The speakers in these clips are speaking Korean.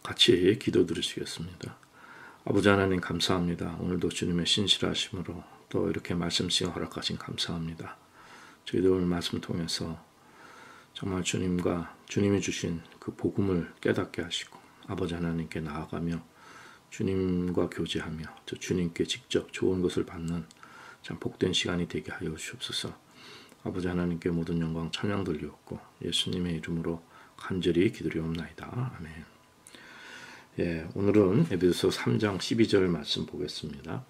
같이 기도 드리시겠습니다. 아버지 하나님 감사합니다. 오늘도 주님의 신실하심으로 또 이렇게 말씀 시간 허락하신 감사합니다. 저희도 오늘 말씀 통해서 정말 주님이 주신 그 복음을 깨닫게 하시고 아버지 하나님께 나아가며 주님과 교제하며 저 주님께 직접 좋은 것을 받는 참 복된 시간이 되게 하여 주옵소서. 아버지 하나님께 모든 영광 찬양 돌리옵고 예수님의 이름으로 간절히 기도리옵나이다. 아멘. 예, 오늘은 에베소서 3장 12절 말씀 보겠습니다.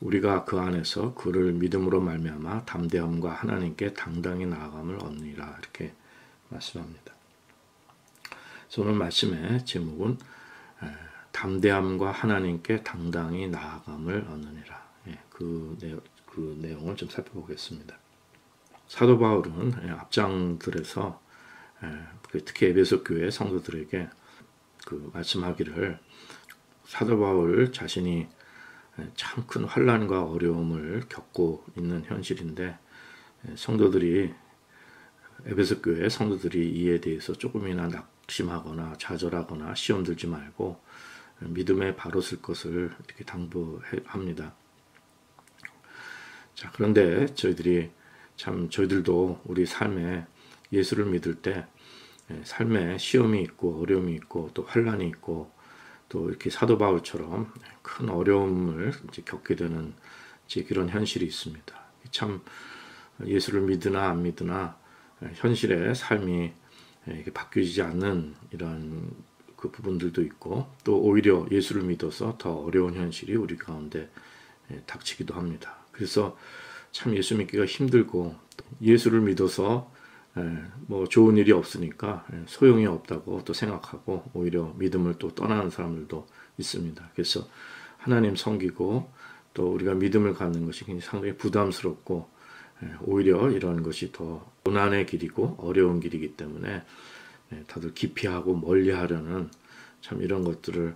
우리가 그 안에서 그를 믿음으로 말미암아 담대함과 하나님께 당당히 나아감을 얻느니라 이렇게 말씀합니다. 그래서 오늘 말씀의 제목은 담대함과 하나님께 당당히 나아감을 얻느니라. 예, 그 내용을 좀 살펴보겠습니다. 사도 바울은 앞장들에서 특히 에베소 교회 성도들에게 말씀하기를 사도 바울 자신이 참 큰 환난과 어려움을 겪고 있는 현실인데 성도들이 에베소 교회 성도들이 이에 대해서 조금이나 낙심하거나 좌절하거나 시험 들지 말고 믿음에 바로 설 것을 이렇게 당부합니다. 자, 그런데 저희들도 우리 삶에 예수를 믿을 때 삶에 시험이 있고 어려움이 있고 또 환난이 있고 또 이렇게 사도 바울처럼 큰 어려움을 겪게 되는 그런 현실이 있습니다. 참 예수를 믿으나 안 믿으나 현실의 삶이 바뀌지 않는 이런 그 부분들도 있고 또 오히려 예수를 믿어서 더 어려운 현실이 우리 가운데 닥치기도 합니다. 그래서 참 예수 믿기가 힘들고 예수를 믿어서 뭐 좋은 일이 없으니까 소용이 없다고 또 생각하고 오히려 믿음을 또 떠나는 사람들도 있습니다. 그래서 하나님 섬기고 또 우리가 믿음을 갖는 것이 굉장히 상당히 부담스럽고 오히려 이런 것이 더 고난의 길이고 어려운 길이기 때문에 다들 기피하고 멀리하려는 참 이런 것들을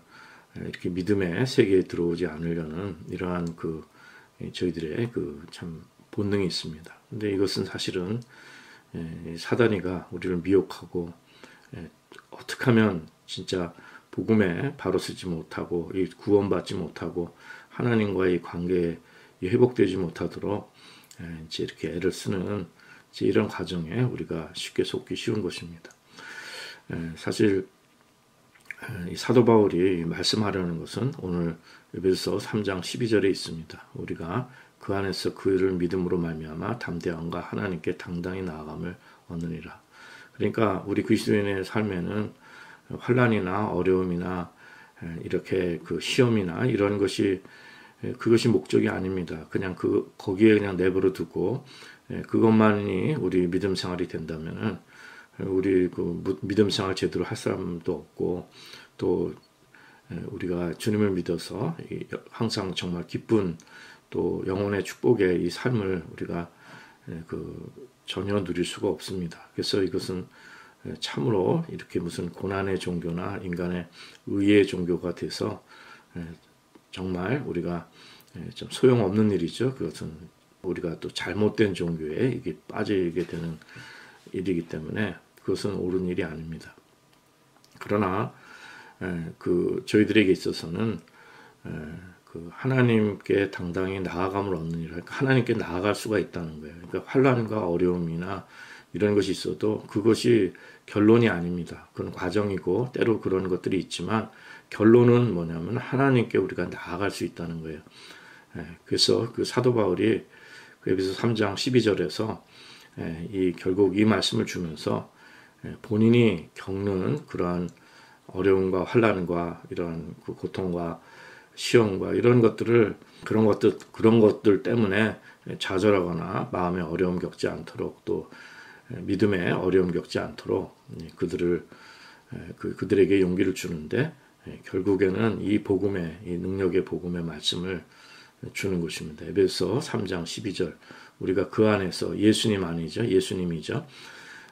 이렇게 믿음의 세계에 들어오지 않으려는 이러한 저희들의 참 본능이 있습니다. 근데 이것은 사실은 사단이가 우리를 미혹하고 어떻게 하면 진짜 복음에 바로 서지 못하고 구원받지 못하고 하나님과의 관계에 회복되지 못하도록 이제 이렇게 애를 쓰는 이런 과정에 우리가 쉽게 속기 쉬운 것입니다. 사실 이 사도 바울이 말씀하려는 것은 오늘 에베소서 3장 12절에 있습니다. 우리가 그 안에서 그를 믿음으로 말미암아 담대함과 하나님께 당당히 나아감을 얻느니라. 그러니까 우리 그리스도인의 삶에는 환난이나 어려움이나 이렇게 시험이나 이런 것이 그것이 목적이 아닙니다. 그냥 거기에 그냥 내버려 두고 그것만이 우리 믿음 생활이 된다면은 우리 믿음 생활 제대로 할 사람도 없고 또 우리가 주님을 믿어서 항상 정말 기쁜 또 영혼의 축복의 이 삶을 우리가 전혀 누릴 수가 없습니다. 그래서 이것은 참으로 이렇게 무슨 고난의 종교나 인간의 의의 종교가 돼서 정말 우리가 좀 소용없는 일이죠. 그것은 우리가 또 잘못된 종교에 이게 빠지게 되는 일이기 때문에 그것은 옳은 일이 아닙니다. 그러나 저희들에게 있어서는 하나님께 당당히 나아감을 얻느니라. 그러니까 하나님께 나아갈 수가 있다는 거예요. 그러니까 환난과 어려움이나 이런 것이 있어도 그것이 결론이 아닙니다. 그건 과정이고 때로 그런 것들이 있지만 결론은 뭐냐면 하나님께 우리가 나아갈 수 있다는 거예요. 그래서 사도 바울이 에베소 3장 12절에서 결국 이 말씀을 주면서 본인이 겪는 그러한 어려움과 환난과 이러한 고통과 시험과 이런 것들을 그런 것들 때문에 좌절하거나 마음의 어려움 겪지 않도록 또 믿음의 어려움 겪지 않도록 그들에게 용기를 주는데 결국에는 이 능력의 복음의 말씀을 주는 것입니다. 에베소 3장 12절 우리가 그 안에서 예수님이죠.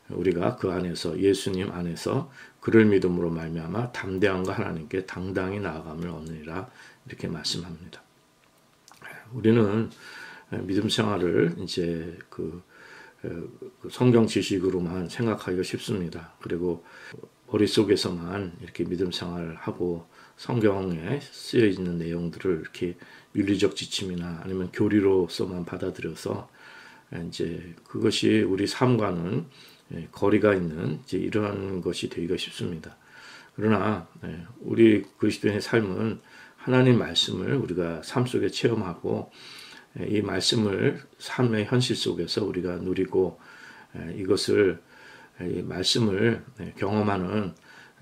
우리가 그 안에서 예수님 안에서 그를 믿음으로 말미암아 담대함과 하나님께 당당히 나아감을 얻느니라 이렇게 말씀합니다. 우리는 믿음 생활을 이제 성경 지식으로만 생각하기가 쉽습니다. 그리고 머릿속에서만 이렇게 믿음 생활을 하고 성경에 쓰여 있는 내용들을 이렇게 윤리적 지침이나 아니면 교리로서만 받아들여서 이제 그것이 우리 삶과는 거리가 있는 이제 이러한 것이 되기가 쉽습니다. 그러나 우리 그리스도인의 삶은 하나님 말씀을 우리가 삶 속에 체험하고 이 말씀을 삶의 현실 속에서 우리가 누리고 이것을 이 말씀을 경험하는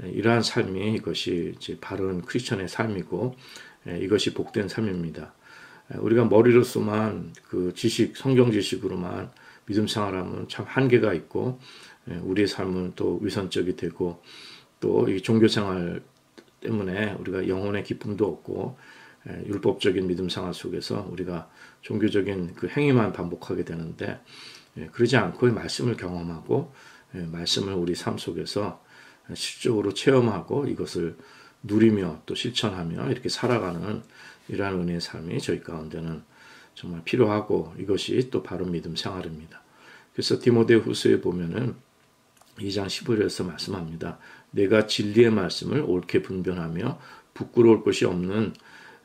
이러한 삶이 이것이 이제 바른 크리스천의 삶이고 이것이 복된 삶입니다. 우리가 머리로서만 그 지식, 성경 지식으로만 믿음 생활하면 참 한계가 있고 우리의 삶은 또 위선적이 되고 또 이 종교 생활 때문에 우리가 영혼의 기쁨도 없고 율법적인 믿음 생활 속에서 우리가 종교적인 그 행위만 반복하게 되는데 그러지 않고 이 말씀을 경험하고 말씀을 우리 삶 속에서 실적으로 체험하고 이것을 누리며 또 실천하며 이렇게 살아가는 이러한 은혜의 삶이 저희 가운데는 정말 필요하고 이것이 또 바른 믿음 생활입니다. 그래서 디모데후서에 보면은 2장 15절에서 말씀합니다. 내가 진리의 말씀을 옳게 분별하며 부끄러울 것이 없는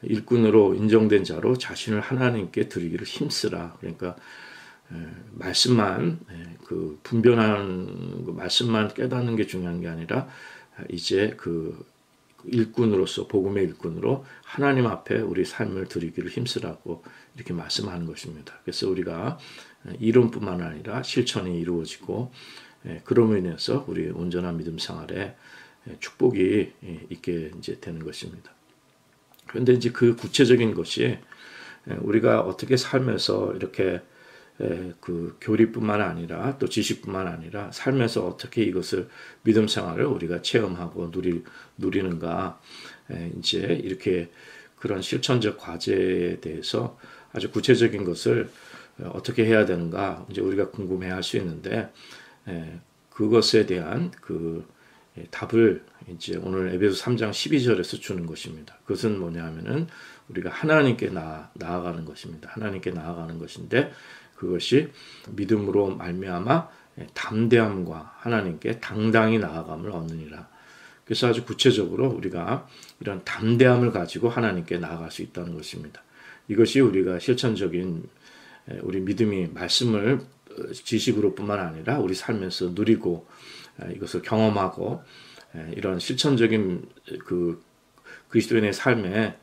일꾼으로 인정된 자로 자신을 하나님께 드리기를 힘쓰라. 그러니까 말씀만 그 분별하는 그 말씀만 깨닫는 게 중요한 게 아니라 이제 그 일꾼으로서 복음의 일꾼으로 하나님 앞에 우리 삶을 드리기를 힘쓰라고 이렇게 말씀하는 것입니다. 그래서 우리가 이론뿐만 아니라 실천이 이루어지고 그럼으로 인해서 우리 온전한 믿음 생활에 축복이 있게 이제 되는 것입니다. 그런데 이제 그 구체적인 것이 우리가 어떻게 살면서 이렇게 그 교리뿐만 아니라 또 지식뿐만 아니라 삶에서 어떻게 이것을 믿음 생활을 우리가 체험하고 누리는가 이제 이렇게 그런 실천적 과제에 대해서 아주 구체적인 것을 어떻게 해야 되는가 이제 우리가 궁금해할 수 있는데 그것에 대한 그 답을 이제 오늘 에베소 3장 12절에서 주는 것입니다. 그것은 뭐냐면은 우리가 하나님께 나아가는 것입니다. 하나님께 나아가는 것인데 그것이 믿음으로 말미암아 담대함과 하나님께 당당히 나아감을 얻느니라. 그래서 아주 구체적으로 우리가 이런 담대함을 가지고 하나님께 나아갈 수 있다는 것입니다. 이것이 우리가 실천적인 우리 믿음이 말씀을 지식으로뿐만 아니라 우리 삶에서 누리고 이것을 경험하고 이런 실천적인 그 그리스도인의 삶에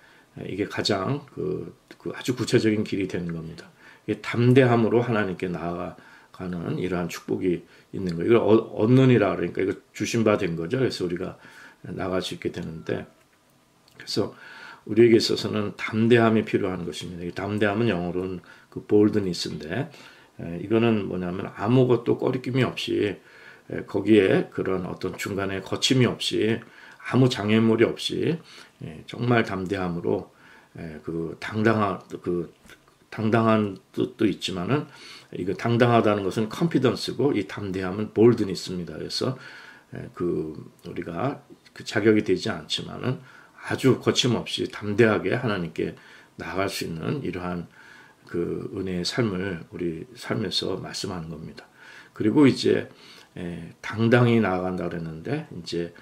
이게 가장 그 아주 구체적인 길이 되는 겁니다. 담대함으로 하나님께 나아가는 이러한 축복이 있는 거예요. 이걸 얻느니라 그러니까 이거 주신 바 된 거죠. 그래서 우리가 나갈 수 있게 되는데 그래서 우리에게 있어서는 담대함이 필요한 것입니다. 이 담대함은 영어로는 그 boldness인데 이거는 뭐냐면 아무것도 꺼리낌이 없이 거기에 그런 어떤 중간에 거침이 없이 아무 장애물이 없이 정말 담대함으로 그 당당한 뜻도 있지만은 이거 당당하다는 것은 confidence고 이 담대함은 boldness입니다. 그래서 그 우리가 그 자격이 되지 않지만은 아주 거침없이 담대하게 하나님께 나아갈 수 있는 이러한 그 은혜의 삶을 우리 삶에서 말씀하는 겁니다. 그리고 이제 당당히 나아간다 그랬는데 이제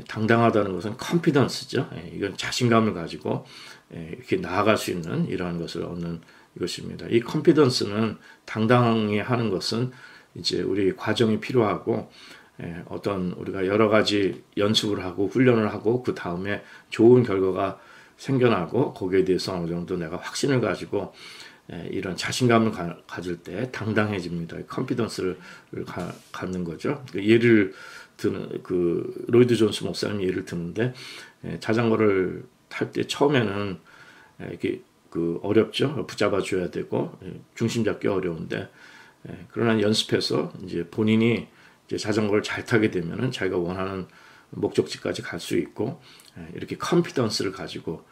당당하다는 것은 confidence죠. 이건 자신감을 가지고 이렇게 나아갈 수 있는 이러한 것을 얻는 이것입니다. 이 confidence는 당당히 하는 것은 이제 우리 과정이 필요하고 어떤 우리가 여러 가지 연습을 하고 훈련을 하고 그 다음에 좋은 결과가 생겨나고 거기에 대해서 어느 정도 내가 확신을 가지고 이런 자신감을 가질 때 당당해집니다. 컨피던스를 갖는 거죠. 예를 드는 그 로이드 존스 목사님 예를 드는데 자전거를 탈 때 처음에는 이렇게 그 어렵죠. 붙잡아 줘야 되고 중심 잡기 어려운데 그러나 연습해서 이제 본인이 이제 자전거를 잘 타게 되면은 자기가 원하는 목적지까지 갈 수 있고 이렇게 컨피던스를 가지고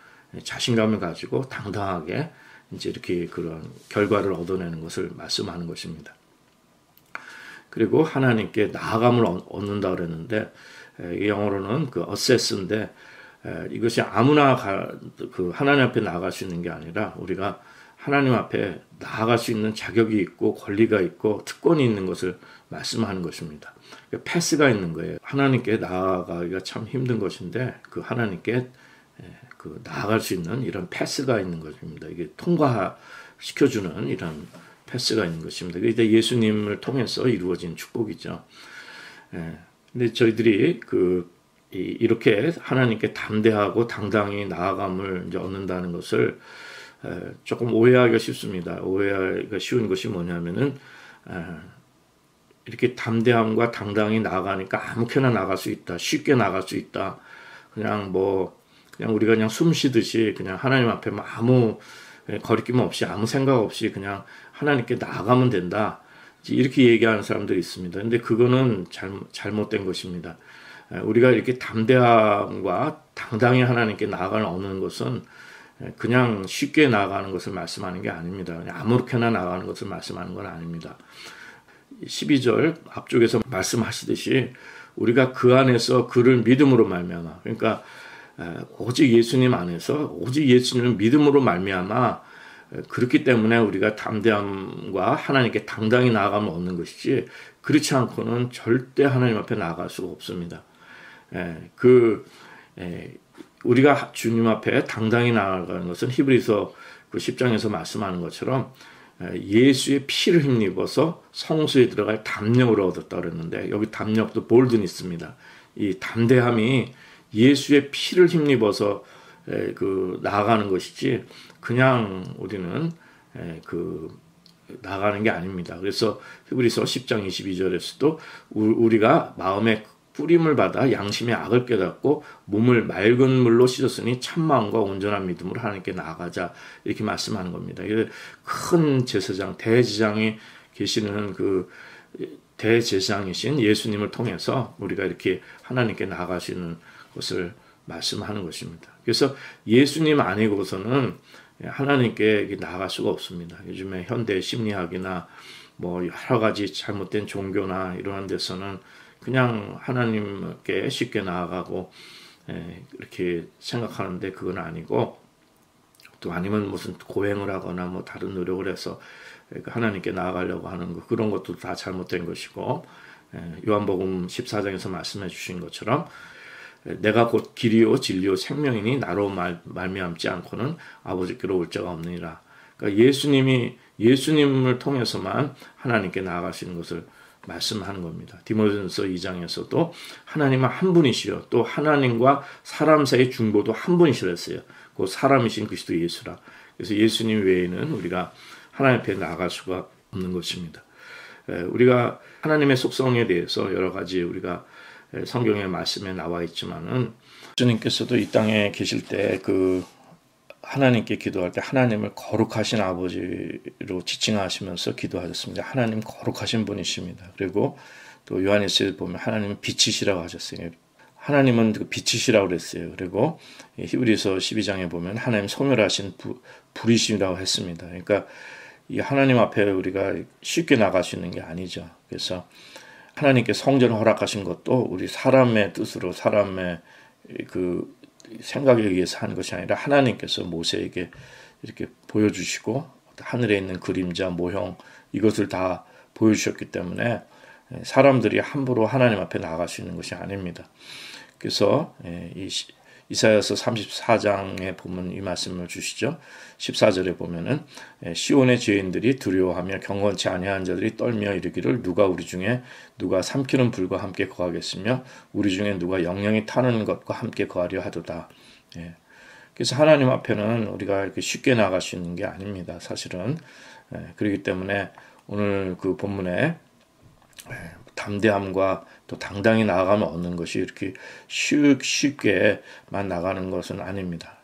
자신감을 가지고 당당하게 이제 이렇게 그런 결과를 얻어내는 것을 말씀하는 것입니다. 그리고 하나님께 나아감을 얻는다 그랬는데 영어로는 그 assess인데 이것이 아무나 그 하나님 앞에 나아갈 수 있는 게 아니라 우리가 하나님 앞에 나아갈 수 있는 자격이 있고 권리가 있고 특권이 있는 것을 말씀하는 것입니다. 패스가 있는 거예요. 하나님께 나아가기가 참 힘든 것인데 그 하나님께 그 나아갈 수 있는 이런 패스가 있는 것입니다. 이게 통과시켜주는 이런 패스가 있는 것입니다. 이제 예수님을 통해서 이루어진 축복이죠. 근데 저희들이 이렇게 하나님께 담대하고 당당히 나아감을 이제 얻는다는 것을 조금 오해하기가 쉽습니다. 오해하기가 쉬운 것이 뭐냐면은 이렇게 담대함과 당당히 나아가니까 아무렇게나 나갈 수 있다, 쉽게 나갈 수 있다. 그냥 우리가 그냥 숨 쉬듯이 그냥 하나님 앞에 아무 거리낌 없이 아무 생각 없이 그냥 하나님께 나아가면 된다. 이렇게 얘기하는 사람들이 있습니다. 근데 그거는 잘못된 것입니다. 우리가 이렇게 담대함과 당당히 하나님께 나아가는 얻는 것은 그냥 쉽게 나아가는 것을 말씀하는 게 아닙니다. 아무렇게나 나아가는 것을 말씀하는 건 아닙니다. 12절 앞쪽에서 말씀하시듯이 우리가 그 안에서 그를 믿음으로 말미암아, 그러니까 오직 예수님 안에서 오직 예수님을 믿음으로 말미암아 그렇기 때문에 우리가 담대함과 하나님께 당당히 나아가면 얻는 것이지 그렇지 않고는 절대 하나님 앞에 나아갈 수가 없습니다. 우리가 주님 앞에 당당히 나아가는 것은 히브리서 그 10장에서 말씀하는 것처럼 예수의 피를 힘입어서 성소에 들어갈 담력을 얻었다 그랬는데 여기 담력도 볼드니스입니다. 이 담대함이 예수의 피를 힘입어서 나아가는 것이지 그냥 우리는 나아가는 게 아닙니다. 그래서 히브리서 10장 22절에서도 우리가 마음에 뿌림을 받아 양심의 악을 깨닫고 몸을 맑은 물로 씻었으니 참마음과 온전한 믿음으로 하나님께 나아가자 이렇게 말씀하는 겁니다. 큰 제사장 대제사장이 계시는 그 대제사장이신 예수님을 통해서 우리가 이렇게 하나님께 나아갈 수 있는 것을 말씀하는 것입니다. 그래서 예수님 아니고서는 하나님께 나아갈 수가 없습니다. 요즘에 현대 심리학이나 뭐 여러 가지 잘못된 종교나 이러한 데서는 그냥 하나님께 쉽게 나아가고 이렇게 생각하는데 그건 아니고 또 아니면 무슨 고행을 하거나 뭐 다른 노력을 해서 하나님께 나아가려고 하는 거 그런 것도 다 잘못된 것이고 요한복음 14장에서 말씀해 주신 것처럼 내가 곧 길이요 진리요 생명이니 나로 말미암지 않고는 아버지께로 올 자가 없느니라. 그러니까 예수님을 통해서만 하나님께 나아갈 수 있는 것을 말씀하는 겁니다. 디모데전서 2장에서도 하나님은 한 분이시요 또 하나님과 사람 사이의 중보도 한 분이시랬어요. 그 사람이신 그리스도 예수라. 그래서 예수님 외에는 우리가 하나님 앞에 나아갈 수가 없는 것입니다. 우리가 하나님의 속성에 대해서 여러 가지 우리가 성경의 말씀에 나와 있지만은 주님께서도 이 땅에 계실 때 하나님께 기도할 때 하나님을 거룩하신 아버지로 지칭하시면서 기도하셨습니다. 하나님 거룩하신 분이십니다. 그리고 또 요한일서에 보면 하나님은 빛이시라고 하셨어요. 하나님은 빛이시라고 그랬어요. 그리고 히브리서 12장에 보면 하나님 소멸하신 불이시라고 했습니다. 그러니까 이 하나님 앞에 우리가 쉽게 나갈 수 있는 게 아니죠. 그래서 하나님께 성전을 허락하신 것도 우리 사람의 뜻으로 사람의 생각에 의해서 한 것이 아니라 하나님께서 모세에게 이렇게 보여주시고 하늘에 있는 그림자, 모형 이것을 다 보여주셨기 때문에 사람들이 함부로 하나님 앞에 나아갈 수 있는 것이 아닙니다. 그래서 이사야서 34장에 보면 이 말씀을 주시죠. 14절에 보면은 시온의 죄인들이 두려워하며 경건치 아니한 자들이 떨며 이르기를 누가 우리 중에 누가 삼키는 불과 함께 거하겠으며 우리 중에 누가 영영이 타는 것과 함께 거하려 하도다. 그래서 하나님 앞에는 우리가 이렇게 쉽게 나갈 수 있는 게 아닙니다. 사실은 그렇기 때문에 오늘 그 본문에 담대함과 또 당당히 나아가면 얻는 것이 이렇게 쉽게만 나가는 것은 아닙니다.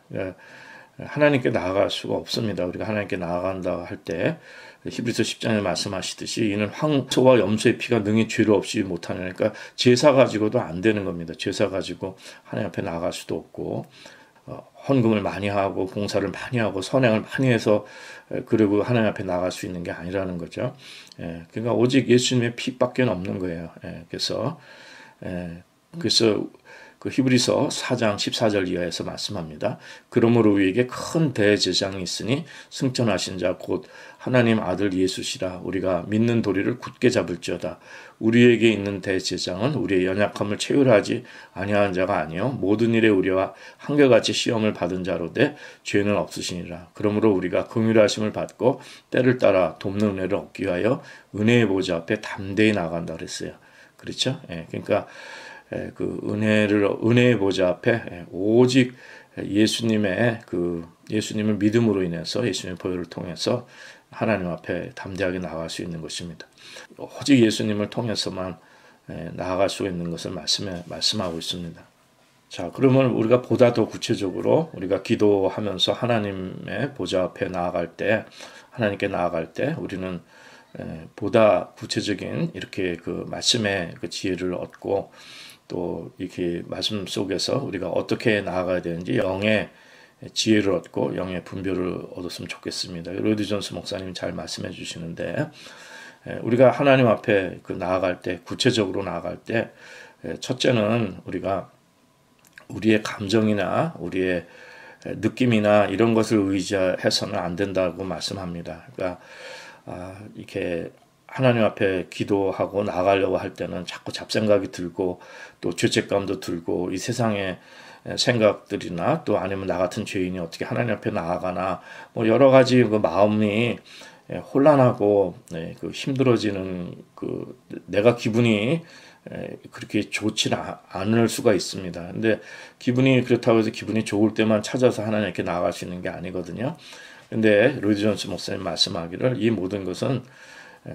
하나님께 나아갈 수가 없습니다. 우리가 하나님께 나아간다 할 때 히브리서 10장에 말씀하시듯이 이는 황소와 염소의 피가 능히 죄를 없이 못하는 그러니까 제사 가지고도 안 되는 겁니다. 제사 가지고 하나님 앞에 나아갈 수도 없고 헌금을 많이 하고 봉사를 많이 하고 선행을 많이 해서 그리고 하나님 앞에 나갈 수 있는 게 아니라는 거죠. 그러니까 오직 예수님의 피밖에 없는 거예요. 그래서 그 히브리서 4장 14절 이하에서 말씀합니다. 그러므로 우리에게 큰 대제사장이 있으니 승천하신 자 곧 하나님 아들 예수시라. 우리가 믿는 도리를 굳게 잡을지어다. 우리에게 있는 대제사장은 우리의 연약함을 체휼하지 아니한 자가 아니요 모든 일에 우리와 한결같이 시험을 받은 자로되 죄는 없으시니라. 그러므로 우리가 긍휼하심을 받고 때를 따라 돕는 은혜를 얻기 위하여 은혜의 보좌 앞에 담대히 나간다 그랬어요. 그렇죠? 그러니까 그 은혜의 보좌 앞에 오직 예수님을 믿음으로 인해서 예수님의 보혈을 통해서 하나님 앞에 담대하게 나아갈 수 있는 것입니다. 오직 예수님을 통해서만 나아갈 수 있는 것을 말씀하고 있습니다. 자, 그러면 우리가 보다 더 구체적으로 우리가 기도하면서 하나님의 보좌 앞에 하나님께 나아갈 때 우리는 보다 구체적인 이렇게 그 말씀의 그 지혜를 얻고 또 이렇게 말씀 속에서 우리가 어떻게 나아가야 되는지 영의 지혜를 얻고 영의 분별을 얻었으면 좋겠습니다. 로이드 존스 목사님이 잘 말씀해 주시는데 우리가 하나님 앞에 구체적으로 나아갈 때 첫째는 우리가 우리의 감정이나 우리의 느낌이나 이런 것을 의지해서는 안 된다고 말씀합니다. 그러니까 이렇게 하나님 앞에 기도하고 나아가려고 할 때는 자꾸 잡생각이 들고 또 죄책감도 들고 이 세상의 생각들이나 또 아니면 나 같은 죄인이 어떻게 하나님 앞에 나아가나 뭐 여러 가지 그 마음이 혼란하고 그 힘들어지는 그 내가 기분이 그렇게 좋지는 않을 수가 있습니다. 근데 기분이 그렇다고 해서 기분이 좋을 때만 찾아서 하나님께 나아갈 수 있는 게 아니거든요. 근데 로이드 존스 목사님 말씀하기를 이 모든 것은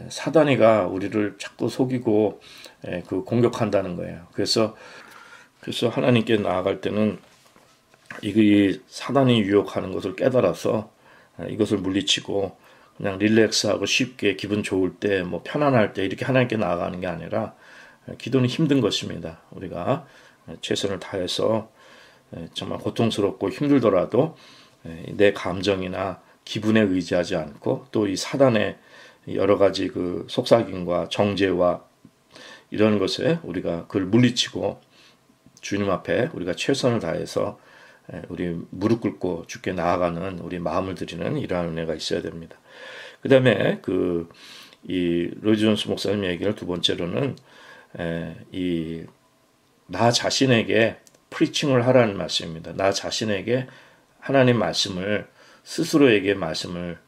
사단이가 우리를 자꾸 속이고 그 공격한다는 거예요. 그래서 하나님께 나아갈 때는 이 사단이 유혹하는 것을 깨달아서 이것을 물리치고 그냥 릴렉스하고 쉽게 기분 좋을 때 뭐 편안할 때 이렇게 하나님께 나아가는 게 아니라 기도는 힘든 것입니다. 우리가 최선을 다해서 정말 고통스럽고 힘들더라도 내 감정이나 기분에 의지하지 않고 또 이 사단의 여러 가지 그 속삭임과 정죄와 이런 것에 우리가 그걸 물리치고 주님 앞에 우리가 최선을 다해서 우리 무릎 꿇고 주께 나아가는 우리 마음을 드리는 이러한 은혜가 있어야 됩니다. 그 다음에 이 로이드 존스 목사님 얘기를 두 번째로는 나 자신에게 프리칭을 하라는 말씀입니다. 나 자신에게 하나님 말씀을 스스로에게 말씀을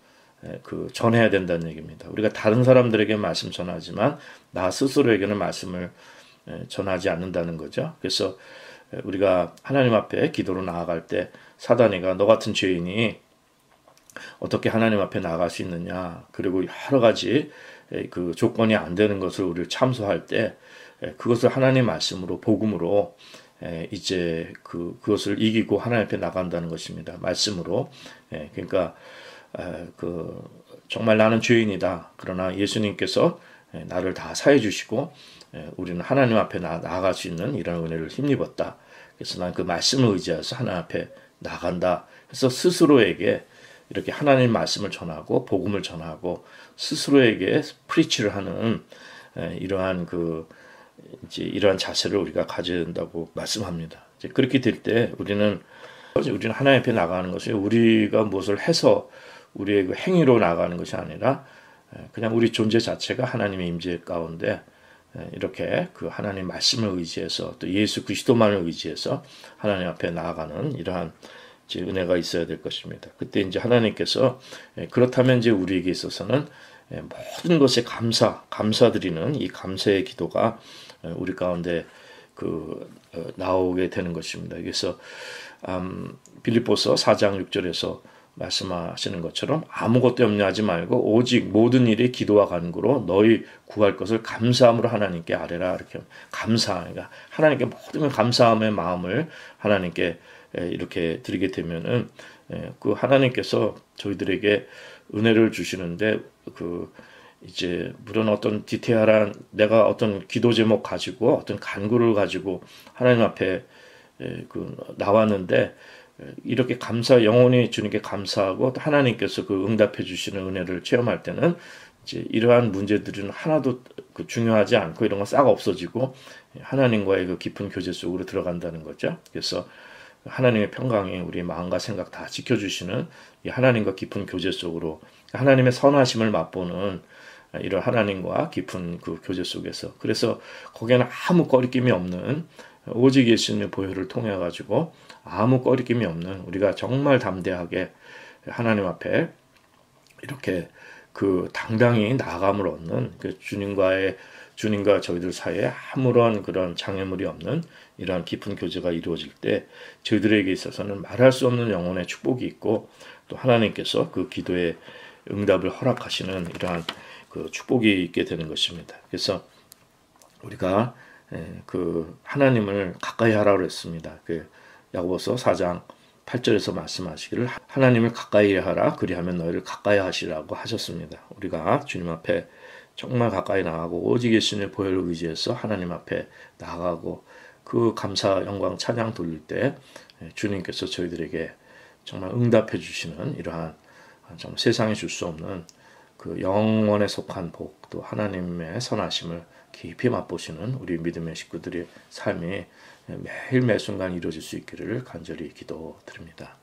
전해야 된다는 얘기입니다. 우리가 다른 사람들에게 말씀 전하지만 나 스스로에게는 말씀을 전하지 않는다는 거죠. 그래서 우리가 하나님 앞에 기도로 나아갈 때 사단이가 너 같은 죄인이 어떻게 하나님 앞에 나아갈 수 있느냐, 그리고 여러 가지 그 조건이 안 되는 것을 우리를 참소할 때 그것을 하나님 말씀으로 복음으로 이제 그것을 이기고 하나님 앞에 나간다는 것입니다. 말씀으로. 그러니까 정말 나는 죄인이다. 그러나 예수님께서 나를 다 사해 주시고 우리는 하나님 앞에 나아갈 수 있는 이런 은혜를 힘입었다. 그래서 난 그 말씀을 의지해서 하나님 앞에 나간다. 그래서 스스로에게 이렇게 하나님 말씀을 전하고 복음을 전하고 스스로에게 프리치를 하는 이러한 이러한 자세를 우리가 가져야 된다고 말씀합니다. 이제 그렇게 될 때 우리는 하나님 앞에 나가는 것이 우리가 무엇을 해서 우리의 그 행위로 나가는 것이 아니라 그냥 우리 존재 자체가 하나님의 임재 가운데 이렇게 그 하나님 말씀을 의지해서 또 예수 그리스도만을 의지해서 하나님 앞에 나아가는 이러한 이제 은혜가 있어야 될 것입니다. 그때 이제 하나님께서 그렇다면 이제 우리에게 있어서는 모든 것에 감사드리는 이 감사의 기도가 우리 가운데 나오게 되는 것입니다. 그래서 빌립보서 4장 6절에서 말씀하시는 것처럼 아무것도 염려하지 말고 오직 모든 일에 기도와 간구로 너희 구할 것을 감사함으로 하나님께 아뢰라. 이렇게 그러니까 하나님께 모든 감사함의 마음을 하나님께 이렇게 드리게 되면은 그 하나님께서 저희들에게 은혜를 주시는데 이제 물론 어떤 디테일한 내가 어떤 기도 제목 가지고 어떤 간구를 가지고 하나님 앞에 나왔는데 이렇게 영원히 주님께 감사하고 하나님께서 그 응답해 주시는 은혜를 체험할 때는 이제 이러한 문제들은 하나도 중요하지 않고 이런 건 싹 없어지고 하나님과의 그 깊은 교제 속으로 들어간다는 거죠. 그래서 하나님의 평강이 우리 마음과 생각 다 지켜주시는 이 하나님과 깊은 교제 속으로 하나님의 선하심을 맛보는 이런 하나님과 깊은 그 교제 속에서 그래서 거기에는 아무 거리낌이 없는 오직 예수님의 보혈을 통해 가지고 아무 거리낌이 없는 우리가 정말 담대하게 하나님 앞에 이렇게 그 당당히 나아감을 얻는 그 주님과 저희들 사이에 아무런 그런 장애물이 없는 이러한 깊은 교제가 이루어질 때 저희들에게 있어서는 말할 수 없는 영혼의 축복이 있고 또 하나님께서 그 기도의 응답을 허락하시는 이러한 그 축복이 있게 되는 것입니다. 그래서 우리가 그 하나님을 가까이 하라고 했습니다. 그 야고보서 4장 8절에서 말씀하시기를 하나님을 가까이 하라 그리하면 너희를 가까이 하시라고 하셨습니다. 우리가 주님 앞에 정말 가까이 나가고 오직 예수님의 보혈을 의지해서 하나님 앞에 나가고 그 감사 영광 찬양 돌릴 때 주님께서 저희들에게 정말 응답해 주시는 이러한 정말 세상에 줄 수 없는 그 영원에 속한 복 또 하나님의 선하심을 깊이 맛보시는 우리 믿음의 식구들의 삶이 매일 매 순간 이루어질 수 있기를 간절히 기도드립니다.